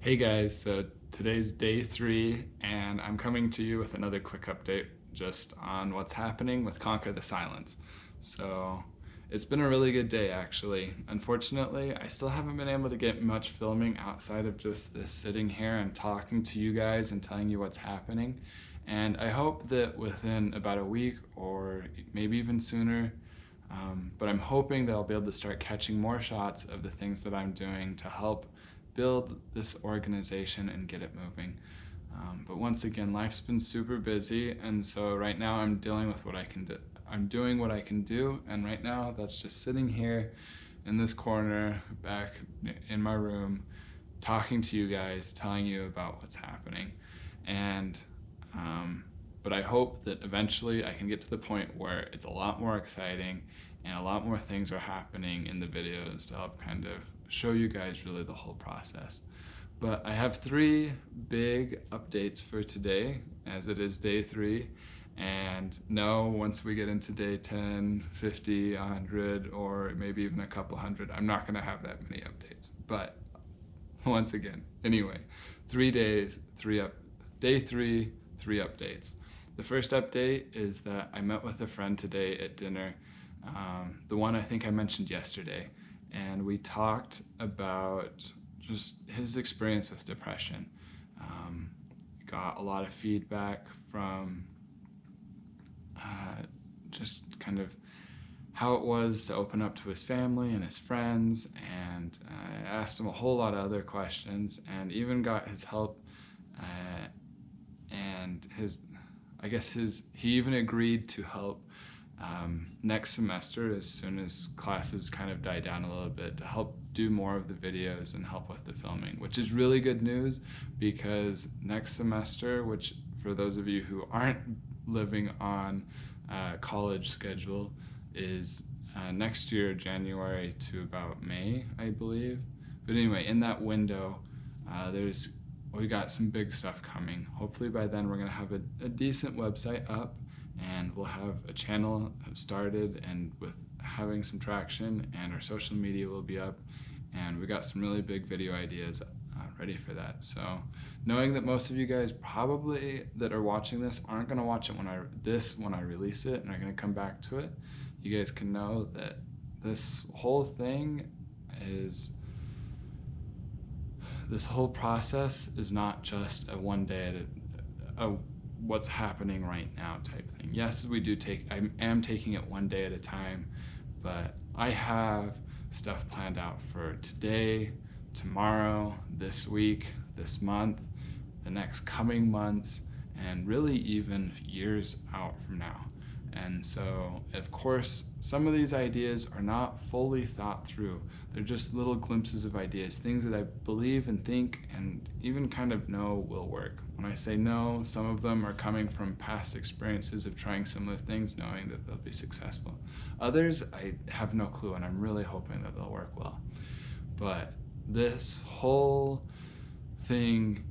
Hey guys, so today's day 3 and I'm coming to you with another quick update just on what's happening with Conquer the Silence. So it's been a really good day actually. Unfortunately, I still haven't been able to get much filming outside of just this sitting here and talking to you guys and telling you what's happening. And I hope that within about a week or maybe even sooner, but I'm hoping that I'll be able to start catching more shots of the things that I'm doing to help build this organization and get it moving. But once again, life's been super busy, and so right now I'm dealing with what I can do. I'm doing what I can do, and right now that's just sitting here in this corner back in my room, talking to you guys, telling you about what's happening. And but I hope that eventually I can get to the point where it's a lot more exciting and a lot more things are happening in the videos to help kind of show you guys really the whole process. But I have 3 big updates for today, as it is day 3. And no, once we get into day 10, 50, 100, or maybe even a couple hundred, I'm not going to have that many updates. But once again, anyway, 3 days, day 3, 3 updates. The first update is that I met with a friend today at dinner, the one I think I mentioned yesterday, and we talked about just his experience with depression. Got a lot of feedback from just kind of how it was to open up to his family and his friends, and I asked him a whole lot of other questions and even got his help, and he even agreed to help next semester, as soon as classes kind of die down a little bit, to help do more of the videos and help with the filming, which is really good news because next semester, which for those of you who aren't living on college schedule, is next year, January to about May, I believe. But anyway, in that window, we got some big stuff coming. Hopefully by then we're gonna have a decent website up, and we'll have a channel started and with having some traction, and our social media will be up, and we got some really big video ideas ready for that. So knowing that most of you guys probably that are watching this aren't going to watch it when I release it and are going to come back to it, you guys can know that this whole process is not just a one day at a what's happening right now type thing. Yes, I am taking it one day at a time, but I have stuff planned out for today, tomorrow, this week, this month, the next coming months, and really even years out from now. And so, of course, some of these ideas are not fully thought through. They're just little glimpses of ideas, things that I believe and think and even kind of know will work. When I say no, some of them are coming from past experiences of trying similar things, knowing that they'll be successful. Others, I have no clue, and I'm really hoping that they'll work well. But this whole thing,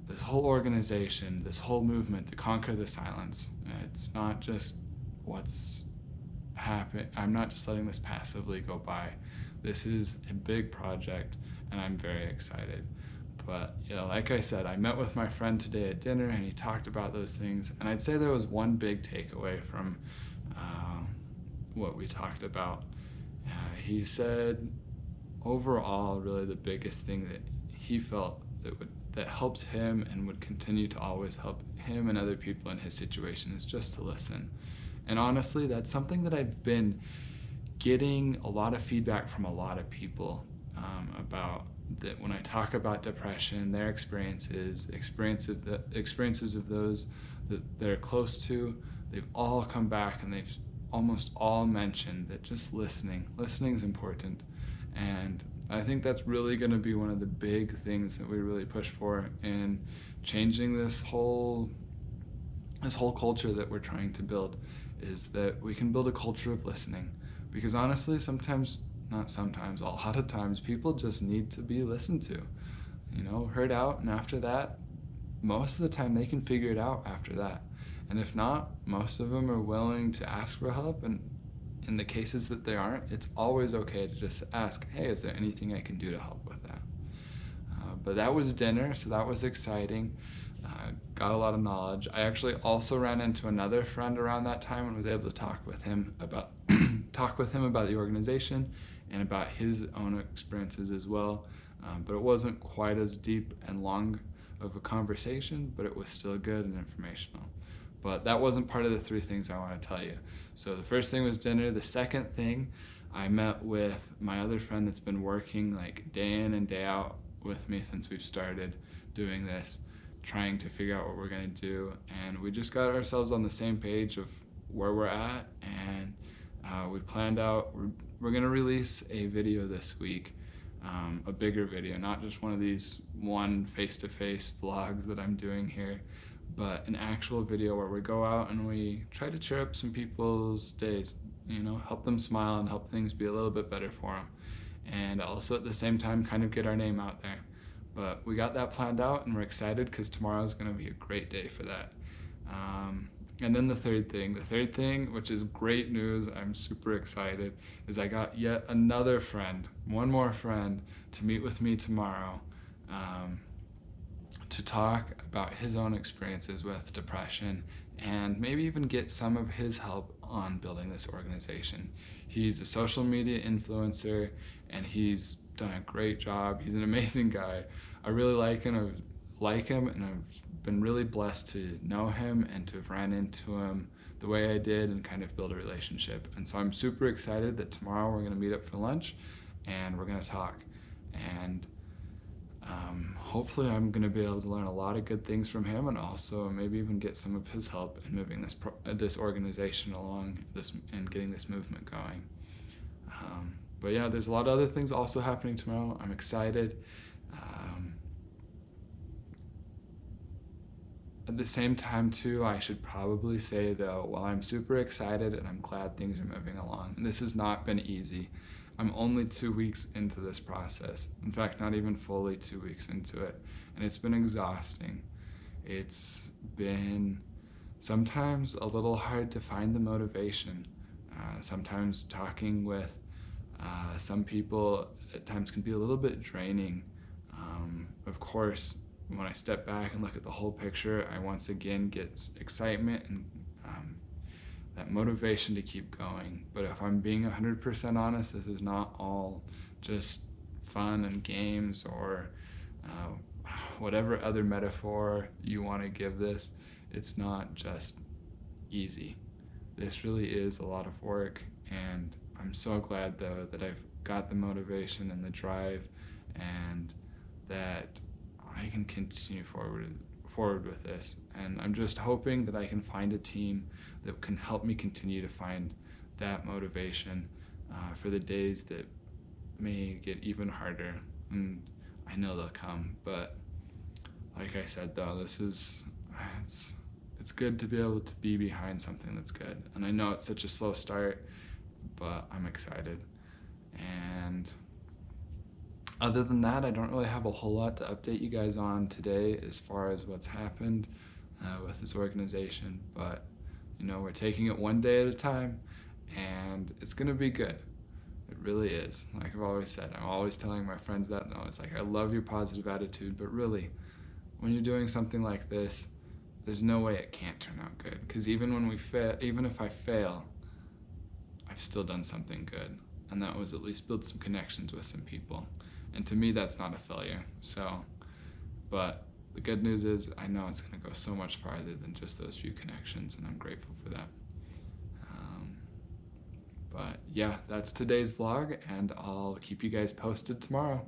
this whole organization, this whole movement to conquer the silence, it's not just what's happening. I'm not just letting this passively go by. This is a big project, and I'm very excited. But like I said, I met with my friend today at dinner, and he talked about those things, and I'd say there was one big takeaway from what we talked about. He said overall, really the biggest thing that he felt that helps him and would continue to always help him and other people in his situation is just to listen. And honestly, that's something that I've been getting a lot of feedback from a lot of people about, that when I talk about depression, their experiences of those that they're close to, they've all come back and they've almost all mentioned that just listening is important. And I think that's really going to be one of the big things that we really push for in changing this whole culture that we're trying to build, is that we can build a culture of listening. Because honestly, a lot of times people just need to be listened to, heard out, and after that, most of the time they can figure it out after that. And if not, most of them are willing to ask for help, and in the cases that they aren't, it's always okay to just ask, hey, is there anything I can do to help with that? But that was dinner, so that was exciting. Got a lot of knowledge. I actually also ran into another friend around that time and was able to talk with him about the organization and about his own experiences as well. But it wasn't quite as deep and long of a conversation, but it was still good and informational. But that wasn't part of the 3 things I want to tell you. So the first thing was dinner. The second thing, I met with my other friend that's been working like day in and day out with me since we've started doing this, trying to figure out what we're going to do. And we just got ourselves on the same page of where we're at, and we planned out, we're going to release a video this week, a bigger video, not just one of these face-to-face vlogs that I'm doing here, but an actual video where we go out and we try to cheer up some people's days, help them smile and help things be a little bit better for them. And also at the same time kind of get our name out there. But we got that planned out and we're excited because tomorrow is going to be a great day for that. And then the third thing, which is great news, I'm super excited, is I got yet another friend, one more friend, to meet with me tomorrow to talk about his own experiences with depression and maybe even get some of his help on building this organization. He's a social media influencer and he's done a great job. He's an amazing guy. I really like him and I've been really blessed to know him and to have ran into him the way I did and kind of build a relationship. And so I'm super excited that tomorrow we're going to meet up for lunch and we're going to talk. And hopefully I'm going to be able to learn a lot of good things from him and also maybe even get some of his help in moving this organization along and getting this movement going. But yeah, there's a lot of other things also happening tomorrow. I'm excited. At the same time too, I should probably say though, while I'm super excited and I'm glad things are moving along, and this has not been easy. I'm only 2 weeks into this process. In fact, not even fully 2 weeks into it. And it's been exhausting. It's been sometimes a little hard to find the motivation. Sometimes talking with some people at times can be a little bit draining. Of course, when I step back and look at the whole picture, I once again get excitement and that motivation to keep going. But if I'm being 100% honest, this is not all just fun and games or whatever other metaphor you want to give this. It's not just easy. This really is a lot of work, and I'm so glad though that I've got the motivation and the drive and that I can continue forward with this. And I'm just hoping that I can find a team that can help me continue to find that motivation for the days that may get even harder. And I know they'll come, but like I said though, it's good to be able to be behind something that's good. And I know it's such a slow start, but I'm excited. And other than that, I don't really have a whole lot to update you guys on today as far as what's happened with this organization, but we're taking it one day at a time, and it's gonna be good. It really is. Like I've always said, I'm always telling my friends that, and it's like, I love your positive attitude, but really, when you're doing something like this, there's no way it can't turn out good. Because even if I fail, I've still done something good, and that was at least build some connections with some people. And to me, that's not a failure. But the good news is I know it's going to go so much farther than just those few connections, and I'm grateful for that. But yeah, that's today's vlog, and I'll keep you guys posted tomorrow.